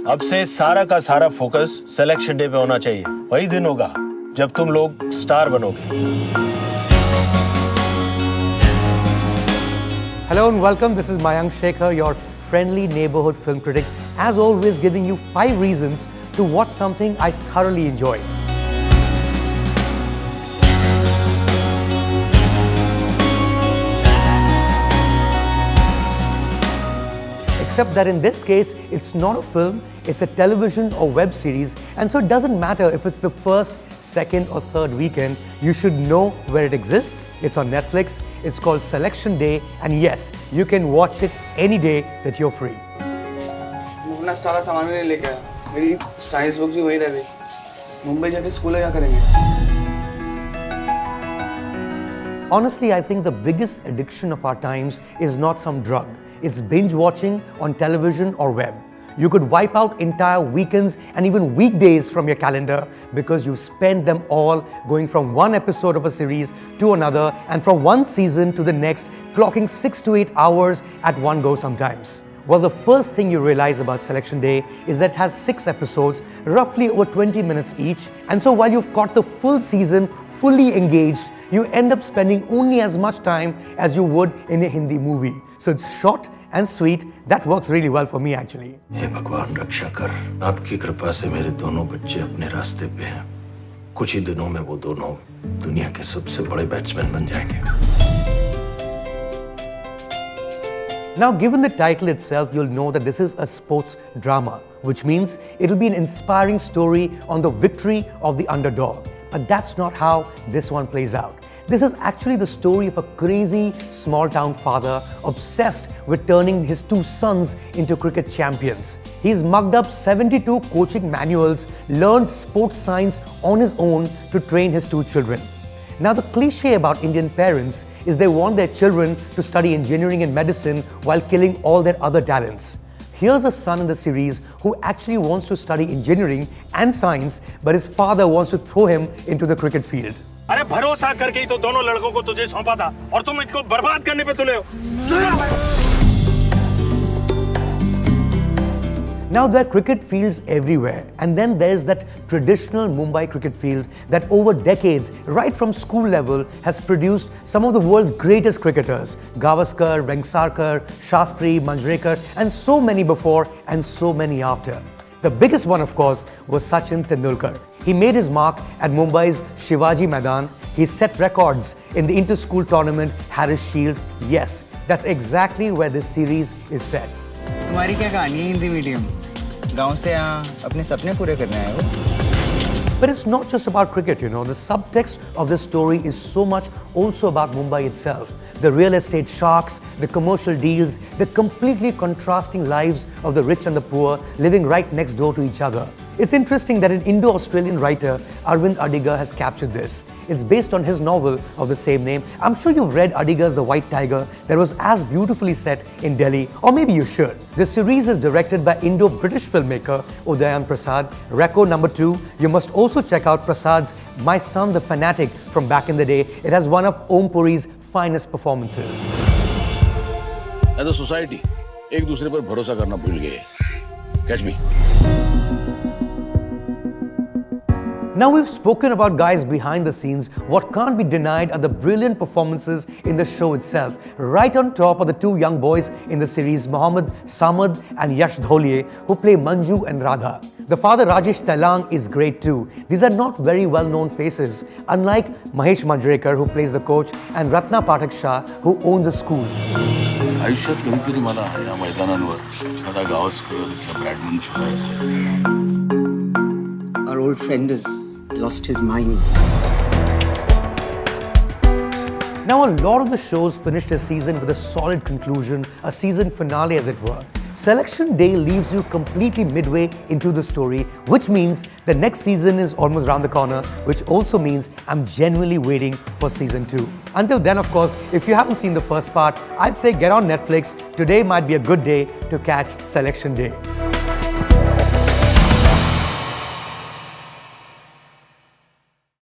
अब से सारा का सारा फोकस सिलेक्शन डे पे होना चाहिए। वही दिन होगा जब तुम लोग स्टार बनोगे। Hello and welcome. This is Mayank Shekhar, your friendly neighborhood film critic, as always giving you 5 reasons to watch something I thoroughly enjoy. Except that in this case, it's not a film, it's a television or web series, and so it doesn't matter if it's the first, second or third weekend, you should know where it exists. It's on Netflix, it's called Selection Day, and yes, you can watch it any day that you're free. अपना सारा सामान भी नहीं लेके आया, मेरी science books भी वहीं रह गई। मुंबई जाके स्कूल क्या करेंगे? Honestly, I think the biggest addiction of our times is not some drug. It's binge watching on television or web. You could wipe out entire weekends and even weekdays from your calendar because you've spent them all going from one episode of a series to another and from one season to the next, clocking 6 to 8 hours at one go sometimes. Well, the first thing you realize about Selection Day is that it has 6 episodes, roughly over 20 minutes each. And so while you've got the full season fully engaged, you end up spending only as much time as you would in a Hindi movie. So it's short and sweet. That works really well for me actually. हे भगवान रक्षा कर, आपकी कृपा से मेरे दोनों बच्चे अपने रास्ते पे हैं। कुछ ही दिनों में वो दोनों दुनिया के सबसे बड़े बैट्समैन बन जाएंगे। Now, given the title itself, you'll know that this is a sports drama, which means it'll be an inspiring story on the victory of the underdog. But that's not how this one plays out. This is actually the story of a crazy small-town father obsessed with turning his 2 sons into cricket champions. He's mugged up 72 coaching manuals, learned sports science on his own to train his 2 children. Now, the cliche about Indian parents is they want their children to study engineering and medicine while killing all their other talents. Here's a son in the series who actually wants to study engineering and science, but his father wants to throw him into the cricket field. अरे भरोसा करके ही तो दोनों लड़कों को तुझे सौंपा था और तुम इसको बर्बाद करने पे तुले हो। Now there are cricket fields everywhere, and then there's that traditional Mumbai cricket field that over decades, right from school level, has produced some of the world's greatest cricketers. Gavaskar, Vengsarkar, Shastri, Manjrekar, and so many before and so many after. The biggest one, of course, was Sachin Tendulkar. He made his mark at Mumbai's Shivaji Maidan. He set records in the inter-school tournament Harris Shield. Yes, that's exactly where this series is set. तुम्हारी क्या कहानी है Hindi medium? गांव से यहाँ अपने सपने पूरे करने आए हो? But it's not just about cricket, you know. The subtext of this story is so much also about Mumbai itself. The real estate sharks, the commercial deals, the completely contrasting lives of the rich and the poor living right next door to each other. It's interesting that an Indo-Australian writer, Arvind Adiga, has captured this. It's based on his novel of the same name. I'm sure you've read Adiga's The White Tiger that was as beautifully set in Delhi, or maybe you should. The series is directed by Indo-British filmmaker Udayan Prasad. Reco number 2, you must also check out Prasad's My Son the Fanatic from back in the day. It has one of Om Puri's finest performances. As a society, एक दूसरे पर भरोसा करना भूल गए. Catch me. Now we've spoken about guys behind the scenes. What can't be denied are the brilliant performances in the show itself. Right on top are the 2 young boys in the series, Mohammad, Samad and Yash Dholiye, who play Manju and Radha. The father Rajesh Telang is great too. These are not very well-known faces, unlike Mahesh Manjrekar, who plays the coach, and Ratna Pathak Shah, who owns a school. आयुष्यात कधीतरी मला या मैदानांवर एखादा गावस्कर किंवा badminton शोधायचं. Our old friend has lost his mind. Now, a lot of the shows finished a season with a solid conclusion, a season finale as it were. Selection Day leaves you completely midway into the story, which means the next season is almost around the corner, which also means I'm genuinely waiting for season 2. Until then, of course, if you haven't seen the first part, I'd say get on Netflix. Today might be a good day to catch Selection Day.